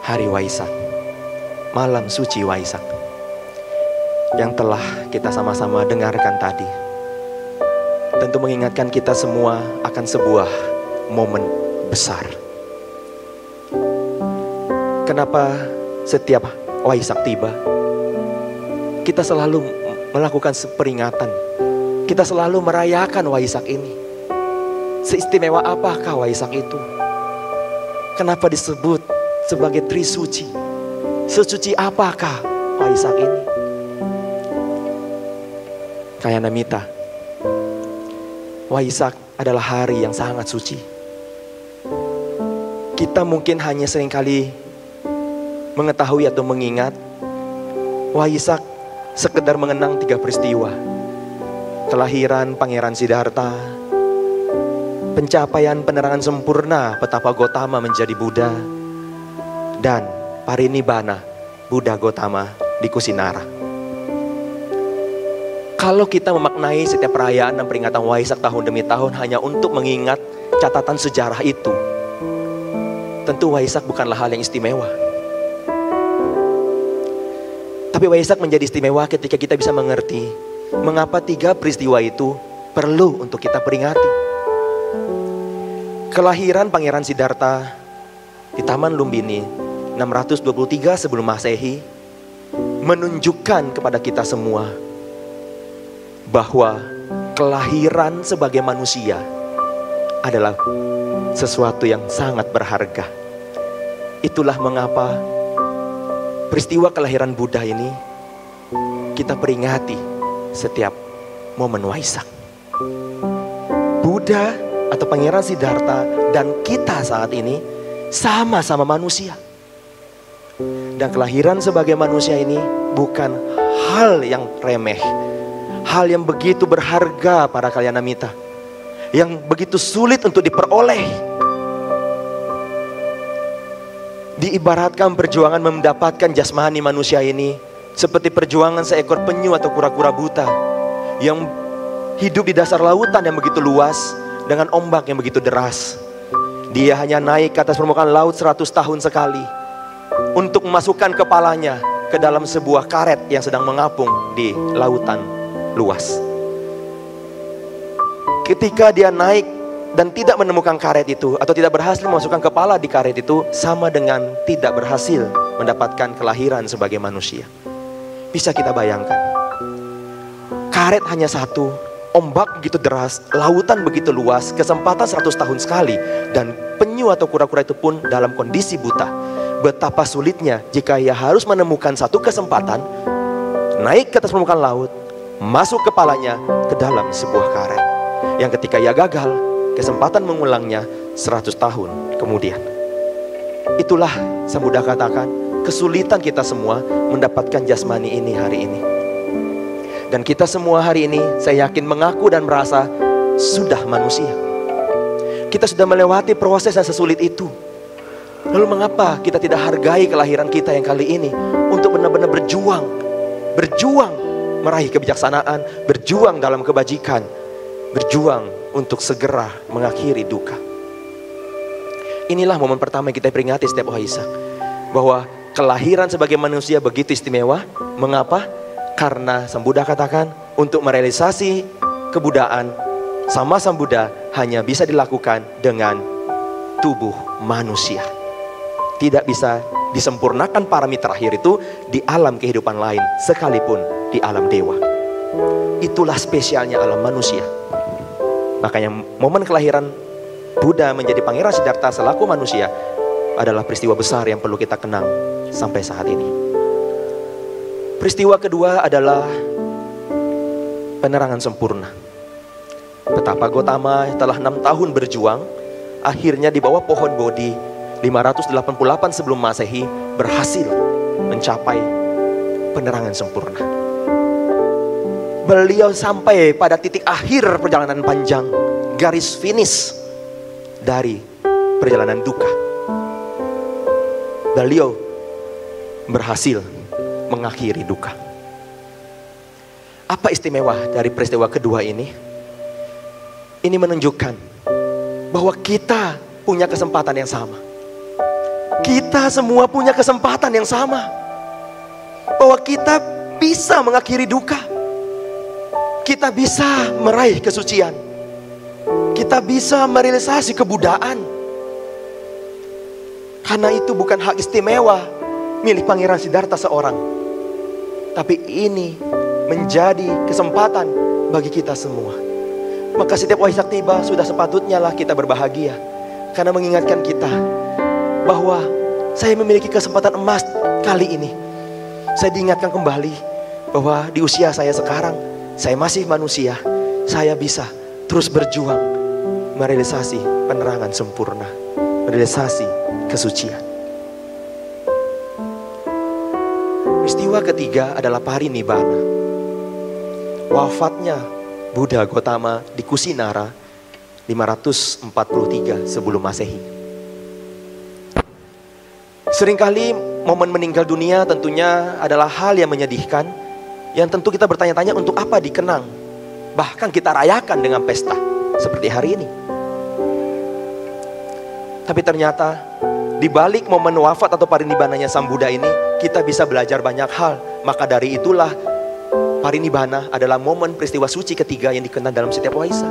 hari Waisak, malam suci Waisak, yang telah kita sama-sama dengarkan tadi, tentu mengingatkan kita semua akan sebuah momen besar. Kenapa setiap Waisak tiba, kita selalu melakukan peringatan, kita selalu merayakan Waisak ini? Seistimewa apakah Waisak itu? Kenapa disebut sebagai Trisuci? Sesuci apakah Waisak ini? Kayak Namita, Waisak adalah hari yang sangat suci. Kita mungkin hanya seringkali mengetahui atau mengingat Waisak sekedar mengenang 3 peristiwa. Kelahiran Pangeran Siddhartha, pencapaian penerangan sempurna Petapa Gotama menjadi Buddha, dan Parinibbana Buddha Gotama di Kusinara. Kalau kita memaknai setiap perayaan dan peringatan Waisak tahun demi tahun hanya untuk mengingat catatan sejarah itu, tentu Waisak bukanlah hal yang istimewa. Tapi Waisak menjadi istimewa ketika kita bisa mengerti mengapa 3 peristiwa itu perlu untuk kita peringati. Kelahiran Pangeran Siddhartha di Taman Lumbini 623 sebelum Masehi menunjukkan kepada kita semua bahwa kelahiran sebagai manusia adalah sesuatu yang sangat berharga. Itulah mengapa peristiwa kelahiran Buddha ini kita peringati setiap momen Waisak. Buddha atau Pangeran Siddhartha dan kita saat ini sama-sama manusia. Dan kelahiran sebagai manusia ini bukan hal yang remeh, hal yang begitu berharga para Kalyanamita, yang begitu sulit untuk diperoleh. Diibaratkan perjuangan mendapatkan jasmani manusia ini seperti perjuangan seekor penyu atau kura-kura buta yang hidup di dasar lautan yang begitu luas dengan ombak yang begitu deras. Dia hanya naik ke atas permukaan laut 100 tahun sekali untuk memasukkan kepalanya ke dalam sebuah karet yang sedang mengapung di lautan luas. Ketika dia naik dan tidak menemukan karet itu, atau tidak berhasil memasukkan kepala di karet itu, sama dengan tidak berhasil mendapatkan kelahiran sebagai manusia. Bisa kita bayangkan, karet hanya satu, ombak begitu deras, lautan begitu luas, kesempatan 100 tahun sekali, dan penyu atau kura-kura itu pun dalam kondisi buta. Betapa sulitnya jika ia harus menemukan satu kesempatan, naik ke atas permukaan laut, masuk kepalanya ke dalam sebuah karet, yang ketika ia gagal, kesempatan mengulangnya 100 tahun kemudian. Itulah Sang Buddha katakan, kesulitan kita semua mendapatkan jasmani ini hari ini. Dan kita semua hari ini, saya yakin mengaku dan merasa sudah manusia. Kita sudah melewati proses yang sesulit itu. Lalu mengapa kita tidak hargai kelahiran kita yang kali ini untuk benar-benar berjuang meraih kebijaksanaan, berjuang dalam kebajikan, berjuang untuk segera mengakhiri duka. Inilah momen pertama yang kita peringati setiap Waisak, bahwa kelahiran sebagai manusia begitu istimewa. Mengapa? Karena Sang Buddha katakan untuk merealisasi kebudaan sama Sang Buddha hanya bisa dilakukan dengan tubuh manusia. Tidak bisa disempurnakan paramita terakhir itu di alam kehidupan lain, sekalipun di alam dewa. Itulah spesialnya alam manusia. Makanya momen kelahiran Buddha menjadi Pangeran Siddhartha selaku manusia adalah peristiwa besar yang perlu kita kenang sampai saat ini. Peristiwa kedua adalah penerangan sempurna. Petapa Gotama setelah 6 tahun berjuang, akhirnya di bawah pohon Bodhi 588 sebelum Masehi berhasil mencapai penerangan sempurna. Beliau sampai pada titik akhir perjalanan panjang, garis finish dari perjalanan duka. Beliau berhasil mengakhiri duka. Apa istimewa dari peristiwa kedua ini? Ini menunjukkan bahwa kita punya kesempatan yang sama. Kita semua punya kesempatan yang sama, bahwa kita bisa mengakhiri duka. Kita bisa meraih kesucian. Kita bisa merealisasi kebudaan. Karena itu bukan hak istimewa milik Pangeran Siddhartha seorang, tapi ini menjadi kesempatan bagi kita semua. Maka setiap Waisak tiba, sudah sepatutnya lah kita berbahagia, karena mengingatkan kita bahwa saya memiliki kesempatan emas kali ini. Saya diingatkan kembali bahwa di usia saya sekarang, saya masih manusia. Saya bisa terus berjuang merealisasi penerangan sempurna, merealisasi kesucian. Peristiwa ketiga adalah Parinibbana. Wafatnya Buddha Gautama di Kusinara 543 sebelum Masehi. Seringkali momen meninggal dunia tentunya adalah hal yang menyedihkan, yang tentu kita bertanya-tanya untuk apa dikenang. Bahkan kita rayakan dengan pesta seperti hari ini. Tapi ternyata di balik momen wafat atau parinibbananya Sang Buddha ini, kita bisa belajar banyak hal. Maka dari itulah Parinibbana adalah momen peristiwa suci ketiga yang dikenal dalam setiap Waisak.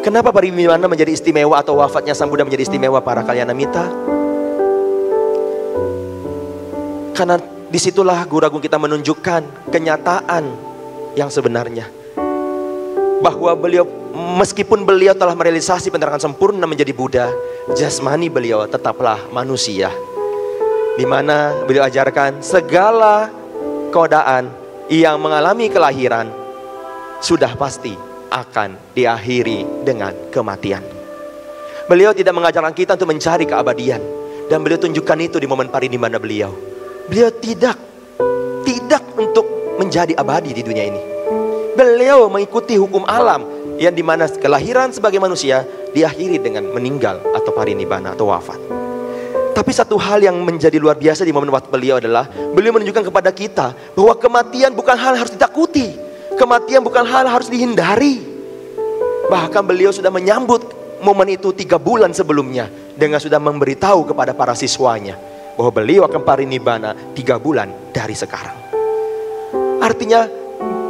Kenapa Parinibbana menjadi istimewa atau wafatnya Sang Buddha menjadi istimewa para kalyanamita? Karena disitulah Guru Agung kita menunjukkan kenyataan yang sebenarnya, bahwa beliau, meskipun beliau telah merealisasi penerangan sempurna menjadi Buddha, jasmani beliau tetaplah manusia, di mana beliau ajarkan segala keadaan yang mengalami kelahiran sudah pasti akan diakhiri dengan kematian. Beliau tidak mengajarkan kita untuk mencari keabadian, dan beliau tunjukkan itu di momen Parinibbana beliau. Beliau tidak untuk menjadi abadi di dunia ini. Beliau mengikuti hukum alam, yang dimana kelahiran sebagai manusia diakhiri dengan meninggal atau Parinibbana atau wafat. Tapi satu hal yang menjadi luar biasa di momen wafat beliau adalah beliau menunjukkan kepada kita bahwa kematian bukan hal yang harus ditakuti. Kematian bukan hal yang harus dihindari. Bahkan beliau sudah menyambut momen itu 3 bulan sebelumnya, dengan sudah memberitahu kepada para siswanya bahwa beliau akan Parinibbana 3 bulan dari sekarang. Artinya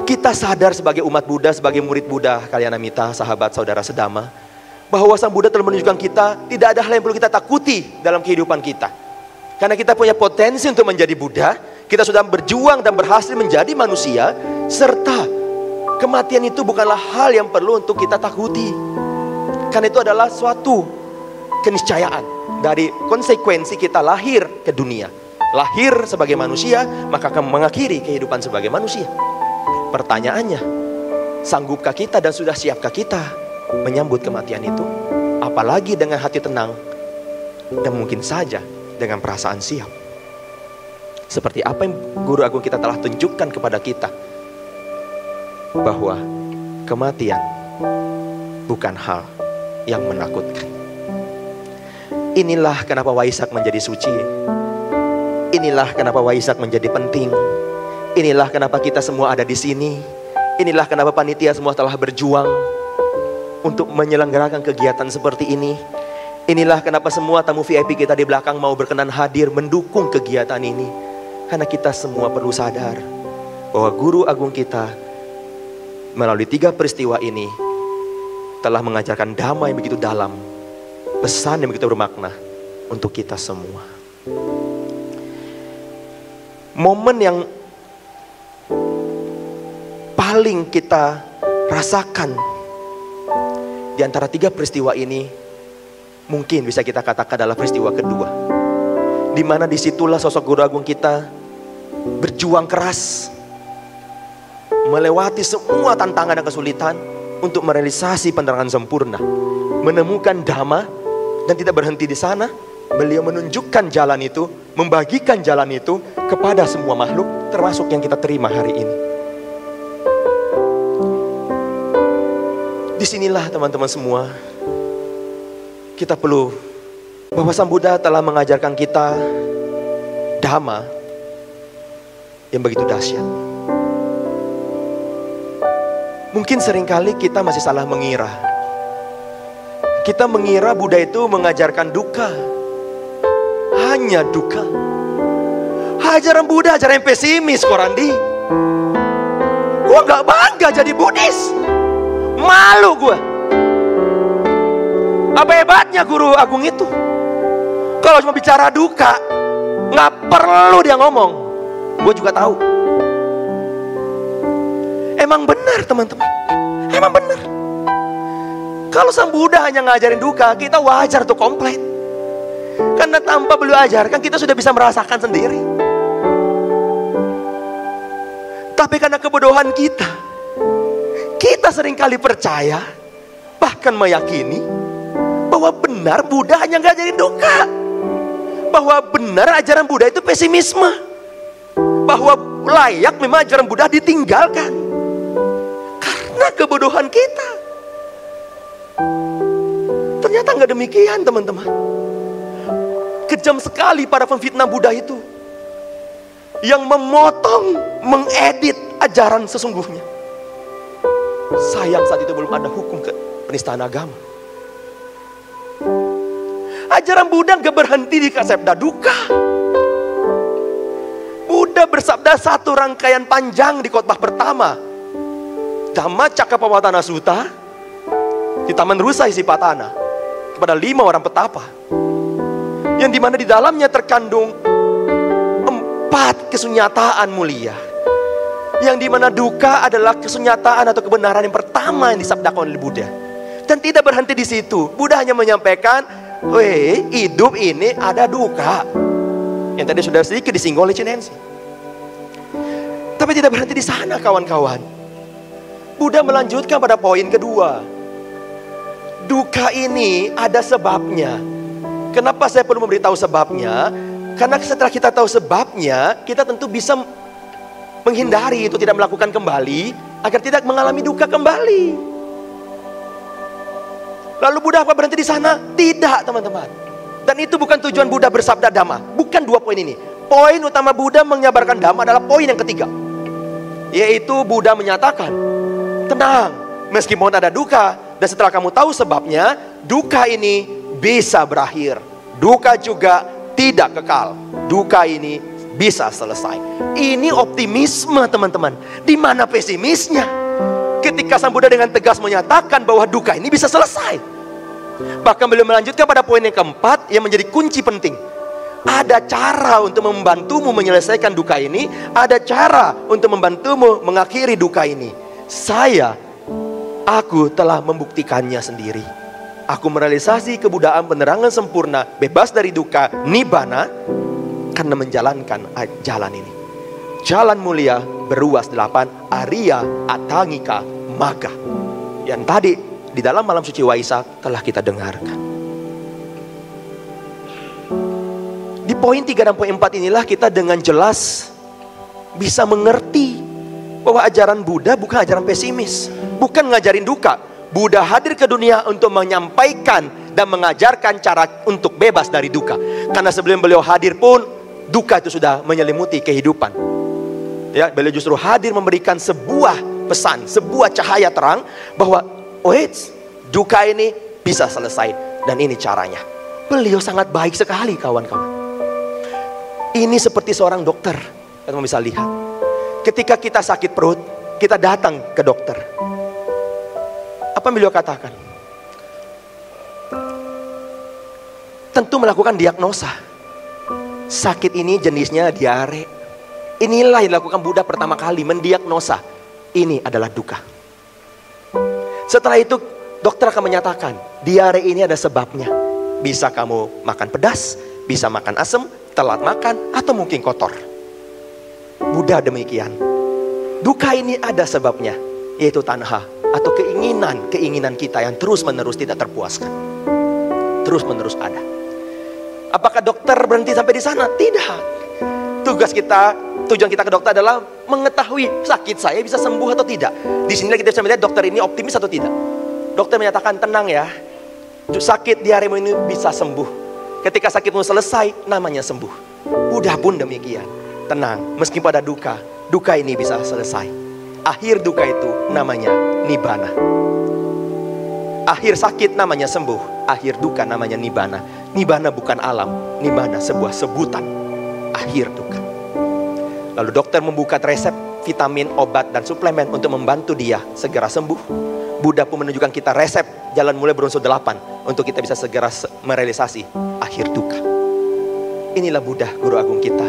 kita sadar sebagai umat Buddha, sebagai murid Buddha, kalyanamita, sahabat, saudara sedama, bahwa Sang Buddha telah menunjukkan kita tidak ada hal yang perlu kita takuti dalam kehidupan kita. Karena kita punya potensi untuk menjadi Buddha, kita sudah berjuang dan berhasil menjadi manusia, serta kematian itu bukanlah hal yang perlu untuk kita takuti. Karena itu adalah suatu keniscayaan dari konsekuensi kita lahir ke dunia. Lahir sebagai manusia, maka akan mengakhiri kehidupan sebagai manusia. Pertanyaannya, sanggupkah kita dan sudah siapkah kita menyambut kematian itu? Apalagi dengan hati tenang, dan mungkin saja dengan perasaan siap. Seperti apa yang Guru Agung kita telah tunjukkan kepada kita, bahwa kematian bukan hal yang menakutkan. Inilah kenapa Waisak menjadi suci. Inilah kenapa Waisak menjadi penting. Inilah kenapa kita semua ada di sini. Inilah kenapa panitia semua telah berjuang untuk menyelenggarakan kegiatan seperti ini. Inilah kenapa semua tamu VIP kita di belakang mau berkenan hadir mendukung kegiatan ini. Karena kita semua perlu sadar bahwa Guru Agung kita melalui 3 peristiwa ini telah mengajarkan dhamma yang begitu dalam, pesan yang begitu bermakna untuk kita semua. Momen yang paling kita rasakan di antara 3 peristiwa ini, mungkin bisa kita katakan adalah peristiwa kedua, di mana disitulah sosok Guru Agung kita berjuang keras, melewati semua tantangan dan kesulitan untuk merealisasi penerangan sempurna, menemukan dhamma, dan tidak berhenti di sana. Beliau menunjukkan jalan itu, membagikan jalan itu kepada semua makhluk, termasuk yang kita terima hari ini. Disinilah teman-teman semua, kita perlu bahwa Sang Buddha telah mengajarkan kita dhamma yang begitu dahsyat. Mungkin seringkali kita masih salah mengira. Kita mengira Buddha itu mengajarkan duka, hanya duka. Ajaran Buddha ajaran yang pesimis, Korandi. Gue gak bangga jadi Buddhis. Malu gue. Apa hebatnya guru agung itu? Kalau cuma bicara duka, gak perlu dia ngomong. Gue juga tahu. Emang benar teman-teman. Emang benar. Kalau sang Buddha hanya ngajarin duka, kita wajar tuh komplain. Karena tanpa beliau ajarkan, kita sudah bisa merasakan sendiri. Tapi karena kebodohan kita seringkali percaya, bahkan meyakini, bahwa benar Buddha hanya ngajarin duka. Bahwa benar ajaran Buddha itu pesimisme. Bahwa layak memang ajaran Buddha ditinggalkan. Karena kebodohan kita. Ternyata nggak demikian teman-teman. Kejam sekali para pemfitnah Buddha itu, yang memotong, mengedit ajaran sesungguhnya. Sayang saat itu belum ada hukum penistaan agama. Ajaran Buddha gak berhenti di sabda duka. Buddha bersabda satu rangkaian panjang di khotbah pertama, Dhammacakkappavattana Sutta, di Taman Rusa Isipatana, kepada 5 orang petapa, yang dimana di dalamnya terkandung 4 kesunyataan mulia, yang dimana duka adalah kesunyataan atau kebenaran yang pertama yang disabdakan oleh Buddha. Dan tidak berhenti di situ. Buddha hanya menyampaikan, hidup ini ada duka, yang tadi sudah sedikit disinggung oleh Chinensi. Tapi tidak berhenti di sana kawan-kawan. Buddha melanjutkan pada poin kedua. Duka ini ada sebabnya. Kenapa saya perlu memberitahu sebabnya? Karena setelah kita tahu sebabnya, kita tentu bisa menghindari itu, tidak melakukan kembali, agar tidak mengalami duka kembali. Lalu Buddha apa berhenti di sana? Tidak teman-teman. Dan itu bukan tujuan Buddha bersabda Dhamma. Bukan 2 poin ini. Poin utama Buddha menyabarkan Dhamma adalah poin yang ketiga, yaitu Buddha menyatakan, tenang, meskipun ada duka, dan setelah kamu tahu sebabnya, duka ini bisa berakhir. Duka juga tidak kekal. Duka ini bisa selesai. Ini optimisme teman-teman. Di mana pesimisnya? Ketika sang Buddha dengan tegas menyatakan bahwa duka ini bisa selesai. Bahkan beliau melanjutkan pada poin yang keempat, yang menjadi kunci penting. Ada cara untuk membantumu menyelesaikan duka ini. Ada cara untuk membantumu mengakhiri duka ini. Aku telah membuktikannya sendiri. Aku merealisasi kebuddhaan penerangan sempurna, bebas dari duka, nibbana, karena menjalankan jalan ini. Jalan mulia beruas 8 Arya Atangika Magga, yang tadi di dalam malam suci Waisak telah kita dengarkan. Di poin 3 dan poin 4 inilah kita dengan jelas bisa mengerti bahwa ajaran Buddha bukan ajaran pesimis, bukan ngajarin duka. Buddha hadir ke dunia untuk menyampaikan dan mengajarkan cara untuk bebas dari duka. Karena sebelum beliau hadir pun, duka itu sudah menyelimuti kehidupan. Ya, beliau justru hadir memberikan sebuah pesan, sebuah cahaya terang bahwa duka ini bisa selesai dan ini caranya. Beliau sangat baik sekali kawan-kawan. Ini seperti seorang dokter. Kamu bisa lihat, ketika kita sakit perut, kita datang ke dokter. Apa yang beliau katakan? Tentu melakukan diagnosa. Sakit ini jenisnya diare. Inilah yang dilakukan Buddha pertama kali, mendiagnosa. Ini adalah duka. Setelah itu dokter akan menyatakan, diare ini ada sebabnya. Bisa kamu makan pedas, bisa makan asam, telat makan, atau mungkin kotor. Buddha demikian. Duka ini ada sebabnya, yaitu tanha, atau keinginan kita yang terus-menerus tidak terpuaskan. Terus-menerus ada. Apakah dokter berhenti sampai di sana? Tidak. Tujuan kita ke dokter adalah mengetahui sakit saya bisa sembuh atau tidak. Di sini kita bisa melihat dokter ini optimis atau tidak. Dokter menyatakan, tenang ya, sakit diaremu ini bisa sembuh. Ketika sakitmu selesai, namanya sembuh. Buddha pun demikian. Tenang, meskipun ada duka, duka ini bisa selesai. Akhir duka itu namanya nibbana. Akhir sakit namanya sembuh, akhir duka namanya nibbana. Nibbana bukan alam, nibbana sebuah sebutan akhir duka. Lalu dokter membuka resep vitamin, obat, dan suplemen untuk membantu dia segera sembuh. Buddha pun menunjukkan kita resep jalan mulai berunsur 8 untuk kita bisa segera merealisasi akhir duka. Inilah Buddha, guru agung kita,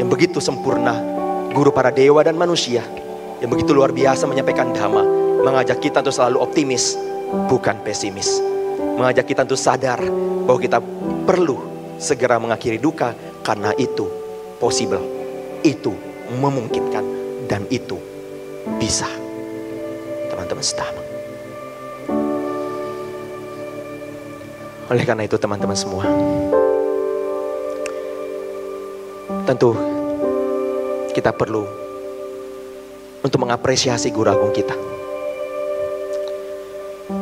yang begitu sempurna, guru para dewa dan manusia, yang begitu luar biasa menyampaikan dhamma, mengajak kita untuk selalu optimis, bukan pesimis. Mengajak kita untuk sadar bahwa kita perlu segera mengakhiri duka, karena itu possible, itu memungkinkan, dan itu bisa. Teman-teman sedang. Oleh karena itu teman-teman semua, tentu kita perlu untuk mengapresiasi guru agung kita.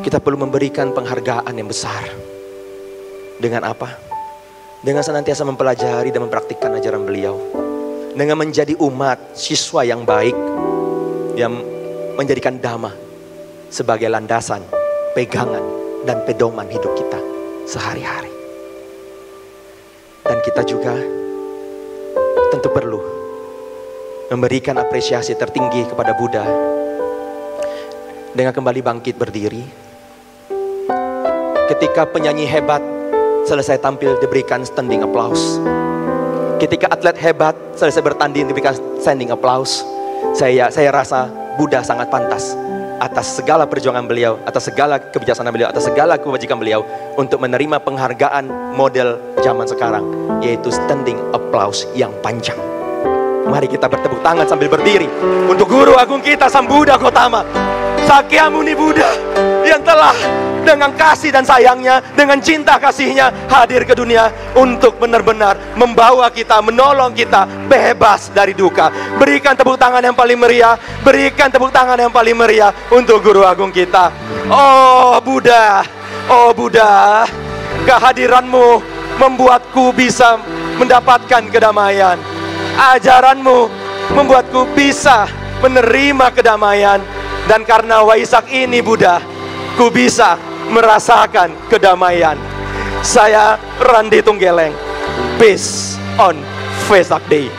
Kita perlu memberikan penghargaan yang besar. Dengan apa? Dengan senantiasa mempelajari dan mempraktikkan ajaran beliau. Dengan menjadi umat siswa yang baik, yang menjadikan dhamma sebagai landasan, pegangan, dan pedoman hidup kita sehari-hari. Dan kita juga tentu perlu memberikan apresiasi tertinggi kepada Buddha dengan kembali bangkit berdiri. Ketika penyanyi hebat selesai tampil diberikan standing applause. Ketika atlet hebat selesai bertanding diberikan standing applause. Saya rasa Buddha sangat pantas atas segala perjuangan beliau, atas segala kebijaksanaan beliau, atas segala kebajikan beliau untuk menerima penghargaan model zaman sekarang, yaitu standing applause yang panjang. Mari kita bertepuk tangan sambil berdiri untuk guru agung kita, Sang Buddha Gautama, Sakyamuni Buddha, yang telah dengan kasih dan sayangnya, dengan cinta kasihnya hadir ke dunia untuk benar-benar membawa kita, menolong kita bebas dari duka. Berikan tepuk tangan yang paling meriah, berikan tepuk tangan yang paling meriah untuk guru agung kita. Oh Buddha, oh Buddha, kehadiranmu membuatku bisa mendapatkan kedamaian. Ajaranmu membuatku bisa menerima kedamaian. Dan karena Waisak ini Buddha, ku bisa merasakan kedamaian. Saya Randi Tunggeleng. Peace on Vesak Day.